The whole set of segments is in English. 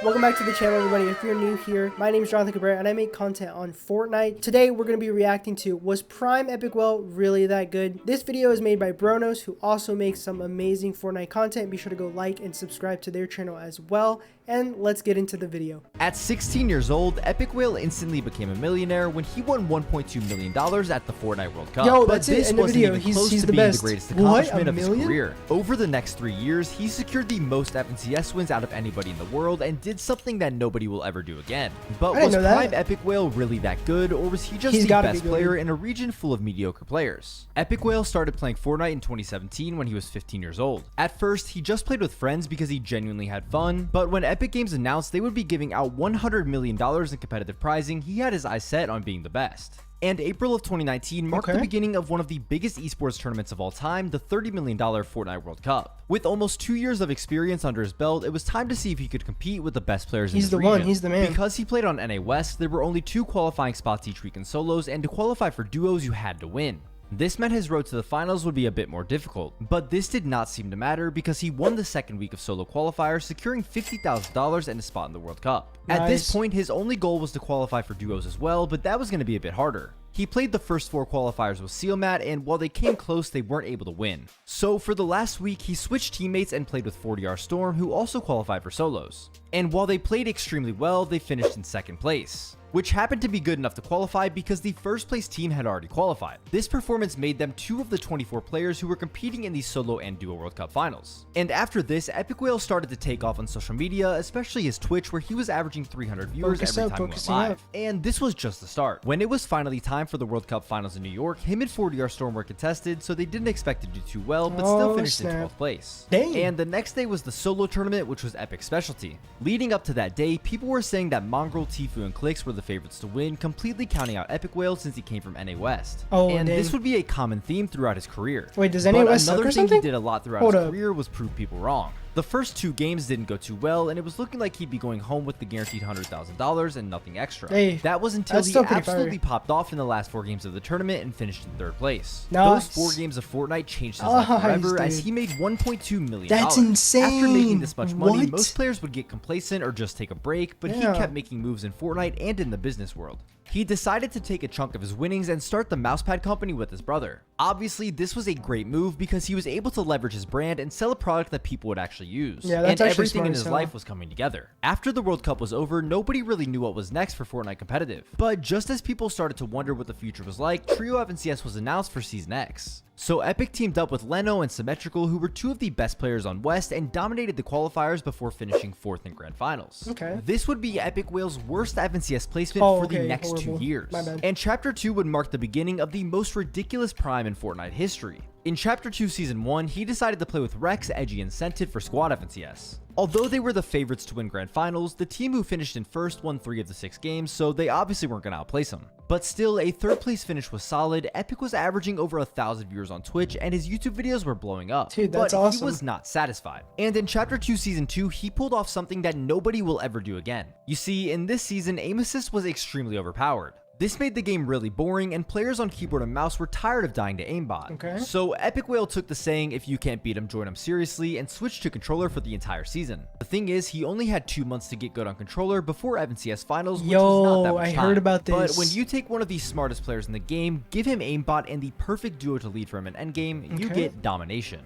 Welcome back to the channel, everybody. If you're new here, my name is Jonathan Cabrera and I make content on Fortnite. Today we're going to be reacting to, was Prime EpikWhale really that good? This video is made by Bronos, who also makes some amazing Fortnite content. Be sure to go like and subscribe to their channel as well. And let's get into the video. At 16 years old, EpikWhale instantly became a millionaire when he won $1.2 million at the Fortnite World Cup. Yo, that's it in the video. He's the best. The greatest accomplishment of his career. Over the next 3 years, he secured the most FNCS wins out of anybody in the world and did something that nobody will ever do again. But was Prime EpikWhale really that good, or was he just the best player in a region full of mediocre players? EpikWhale started playing Fortnite in 2017 when he was 15 years old. At first, he just played with friends because he genuinely had fun, but when Epic Games announced they would be giving out $100 million in competitive prizing, he had his eyes set on being the best. And April of 2019 marked the beginning of one of the biggest esports tournaments of all time, the $30 million Fortnite World Cup. With almost 2 years of experience under his belt, it was time to see if he could compete with the best players in his region. He's the man. Because he played on NA West, there were only 2 qualifying spots each week in solos, and to qualify for duos, you had to win. This meant his road to the finals would be a bit more difficult, but this did not seem to matter because he won the second week of solo qualifiers, securing $50,000 and a spot in the World Cup. Nice. At this point, his only goal was to qualify for duos as well, but that was going to be a bit harder. He played the first 4 qualifiers with Sealmat, and while they came close, they weren't able to win. So for the last week, he switched teammates and played with 40R Storm, who also qualified for solos. And while they played extremely well, they finished in second place, which happened to be good enough to qualify because the first place team had already qualified. This performance made them 2 of the 24 players who were competing in the solo and duo World Cup finals. And after this, EpikWhale started to take off on social media, especially his Twitch, where he was averaging 300 viewers every time he went live. And this was just the start. When it was finally time for the World Cup finals in New York, him and 40R Storm were contested, so they didn't expect to do too well, but still finished in 12th place. Dang. And the next day was the solo tournament, which was Epic's specialty. Leading up to that day, people were saying that Mongrel, Tfue, and Clix were the favorites to win, completely counting out EpikWhale since he came from NA West. And this would be a common theme throughout his career. Wait, does NA West suck or something? Another thing he did a lot throughout his career was prove people wrong. The first 2 games didn't go too well, and it was looking like he'd be going home with the guaranteed $100,000 and nothing extra. That was until he absolutely popped off in the last 4 games of the tournament and finished in 3rd place. Those 4 games of Fortnite changed his life forever, as he made $1.2 million. That's insane. After making this much money, most players would get complacent or just take a break, but he kept making moves in Fortnite and in the business world. He decided to take a chunk of his winnings and start the mousepad company with his brother. Obviously, this was a great move because he was able to leverage his brand and sell a product that people would actually use. And everything in his life was coming together. After the World Cup was over, nobody really knew what was next for Fortnite competitive. But just as people started to wonder what the future was like, Trio FNCS was announced for Season X. So Epic teamed up with Leno and Symmetrical, who were 2 of the best players on West, and dominated the qualifiers before finishing 4th in Grand Finals. This would be EpikWhale's worst FNCS placement for the next 2 years. And Chapter 2 would mark the beginning of the most ridiculous Prime in Fortnite history. In Chapter 2 Season 1, he decided to play with Rex, Edgy, and Scented for Squad FNCS. Although they were the favorites to win Grand Finals, the team who finished in first won 3 of the 6 games, so they obviously weren't going to outplace him. But still, a 3rd place finish was solid. Epic was averaging over 1,000 viewers on Twitch, and his YouTube videos were blowing up. Dude, that's awesome. He was not satisfied. And in Chapter 2 Season 2, he pulled off something that nobody will ever do again. You see, in this season, aim assist was extremely overpowered. This made the game really boring, and players on keyboard and mouse were tired of dying to aimbot. So EpikWhale took the saying, "If you can't beat him, join him," seriously, and switched to controller for the entire season. The thing is, he only had 2 months to get good on controller before FNCS finals, which was not that much time. Heard about this. But when you take one of the smartest players in the game, give him aimbot and the perfect duo to lead for him in endgame, you get domination.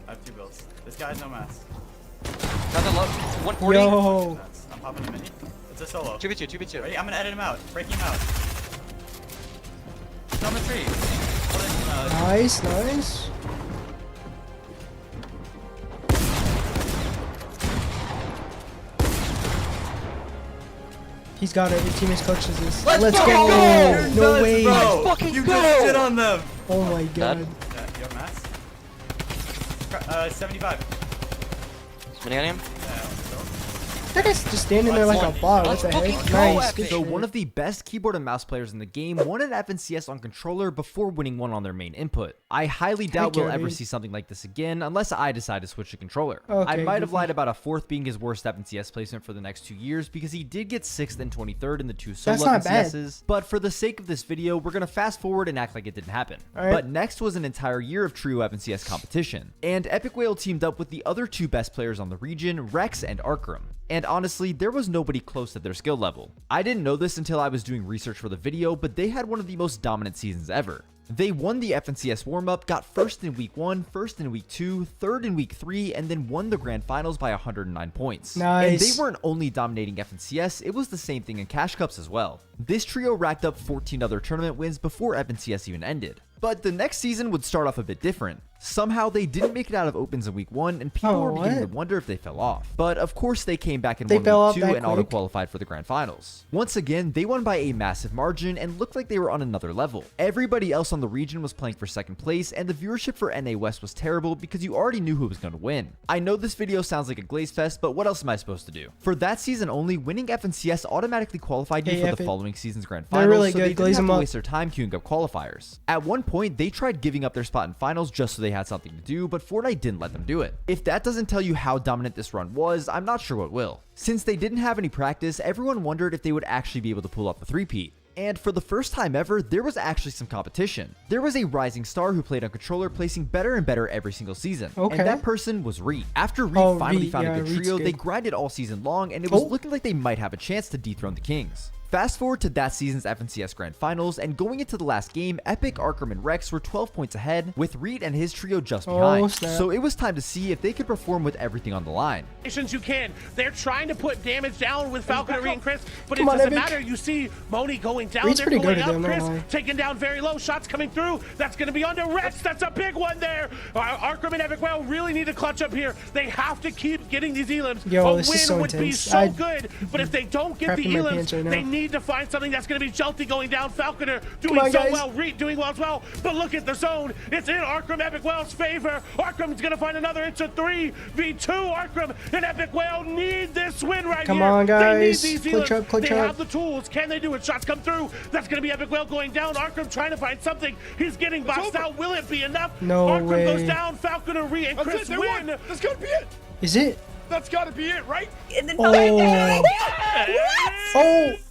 I have 2 builds. This guy's no mask. Got the low. 140. Yo. I'm popping a mini. It's a solo. 2v2. Ready? I'm gonna edit him out. Break him out. Number 3. Nice. He's got it. Your teammate's coaches this. Let's go! No way! Let's fucking go! You just sit on them! Oh my god. You have mask? 75. Spinning on him? That guy's just standing there like a bot. What the heck? Nice. So one of the best keyboard and mouse players in the game won an FNCS on controller before winning one on their main input. I highly doubt we'll ever see something like this again unless I decide to switch to controller. I might have lied about a 4th being his worst FNCS placement for the next 2 years because he did get 6th and 23rd in the 2 solo FNCSs. But for the sake of this video, we're going to fast forward and act like it didn't happen. But next was an entire year of trio FNCS competition. And EpikWhale teamed up with the other 2 best players on the region, Rex and Arkram. And honestly, there was nobody close to their skill level. I didn't know this until I was doing research for the video, but they had one of the most dominant seasons ever. They won the FNCS warm-up, got first in week 1, first in week 2, third in week 3, and then won the grand finals by 109 points. Nice. And they weren't only dominating FNCS, it was the same thing in Cash Cups as well. This trio racked up 14 other tournament wins before FNCS even ended. But the next season would start off a bit different. Somehow they didn't make it out of opens in week 1, and people were beginning to wonder if they fell off. But of course they came back in week 2 and auto-qualified for the grand finals. Once again, they won by a massive margin and looked like they were on another level. Everybody else on the region was playing for second place, and the viewership for NA West was terrible because you already knew who was going to win. I know this video sounds like a glaze fest, but what else am I supposed to do? For that season only, winning FNCS automatically qualified you for the following season's grand finals, so they didn't have to waste their time queuing up qualifiers. At one point, they tried giving up their spot in finals just so they had something to do, but Fortnite didn't let them do it. If that doesn't tell you how dominant this run was, I'm not sure what will. Since they didn't have any practice, everyone wondered if they would actually be able to pull off the three-peat. And for the first time ever, there was actually some competition. There was a rising star who played on controller, placing better and better every single season. And that person was Reed. After Reed finally found a good trio, they grinded all season long, and it was looking like they might have a chance to dethrone the Kings. Fast forward to that season's FNCS Grand Finals, and going into the last game, Epic, Arkham, and Rex were 12 points ahead, with Reed and his trio just behind. So it was time to see if they could perform with everything on the line. You can. They're trying to put damage down with Falconery and Chris, but it doesn't matter. You see Moni going down, they're going up, Chris taking down very low, shots coming through. That's going to be under Rex. That's a big one there. Arkham and EpikWhale really need to clutch up here. They have to keep getting these elims. A win would be so good, but if they don't get the elims, they need to find something that's going to be Jelty going down. Falconer doing so well, Reed doing well as well, but look at the zone. It's in Arkham EpikWhale's favor. Arkham's going to find another. It's a 3v2. Arkham and EpikWhale need this win right here. Come on, guys. They need these elims. They have the tools. Can they do it? Shots come through. That's going to be EpikWhale going down. Arkham trying to find something. He's getting boxed out. Will it be enough? No Arkham way. goes down. Falconer, Reed, and Chris win. That's got to be it. Is it? That's got to be it, right? And then oh,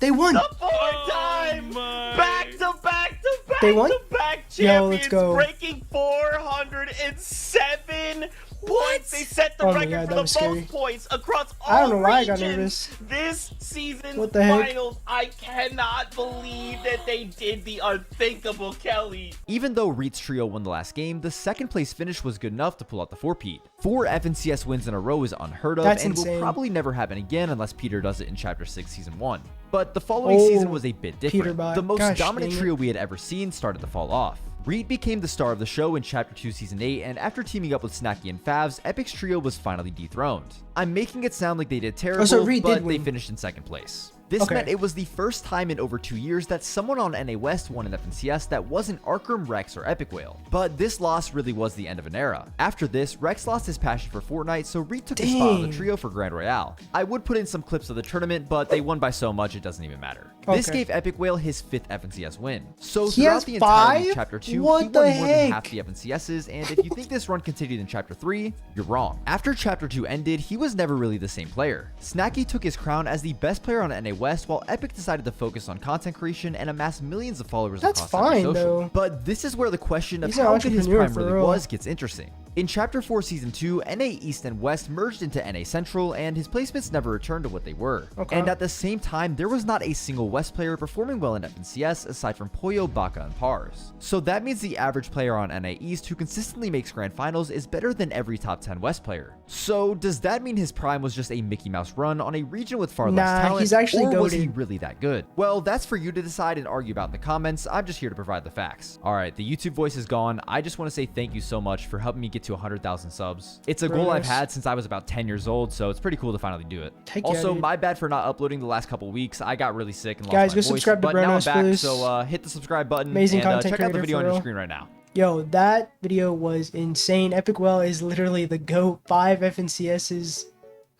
they won. the fourth time, back to back to back They won? to back champions, Yo, let's go. breaking 407 points. They set the record for the most points across all I don't know why regions I got nervous. this season's What the heck? finals. I cannot believe that they did the unthinkable, Kelly. Even though Reed's trio won the last game, the second place finish was good enough to pull out the 4-peat. 4 FNCS wins in a row is unheard of and will probably never happen again unless Peter does it in Chapter 6 Season 1. But the following season was a bit different. The most dominant trio we had ever seen started to fall off. Reed became the star of the show in Chapter 2 Season 8, and after teaming up with Snacky and Favs, Epic's trio was finally dethroned. I'm making it sound like they did terrible, but they finished in second place. This meant it was the first time in over 2 years that someone on NA West won an FNCS that wasn't Arkham, Rex, or EpikWhale. But this loss really was the end of an era. After this, Rex lost his passion for Fortnite, so Reed took his spot on the trio for Grand Royale. I would put in some clips of the tournament, but they won by so much it doesn't even matter. This gave EpikWhale his 5th FNCS win. So throughout the entirety of Chapter 2, he won more than half the FNCSs, and if you think this run continued in Chapter 3, you're wrong. After Chapter 2 ended, he was never really the same player. Snacky took his crown as the best player on NA West, while Epic decided to focus on content creation and amass millions of followers across every social. But this is where the question of how good his prime really was gets interesting. In Chapter 4 Season 2, NA East and West merged into NA Central, and his placements never returned to what they were. And at the same time, there was not a single West player performing well in FNCS aside from Poyo, Baka, and Pars. So that means the average player on NA East who consistently makes grand finals is better than every top 10 West player. So does that mean his prime was just a Mickey Mouse run on a region with far less talent, he's actually or was he really that good? Well, that's for you to decide and argue about in the comments. I'm just here to provide the facts. Alright, the YouTube voice is gone. I just want to say thank you so much for helping me get to 100,000 subs. It's a goal I've had since I was about 10 years old, so it's pretty cool to finally do it. Also, my bad for not uploading the last couple weeks. I got really sick and lost my voice, subscribe to but now I'm back, so hit the subscribe button and check out the video on your screen right now. Yo, that video was insane. EpikWhale is literally the GOAT. 5 FNCSs.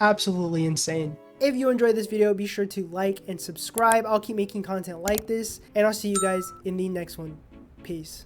Absolutely insane. If you enjoyed this video, be sure to like and subscribe. I'll keep making content like this, and I'll see you guys in the next one. Peace.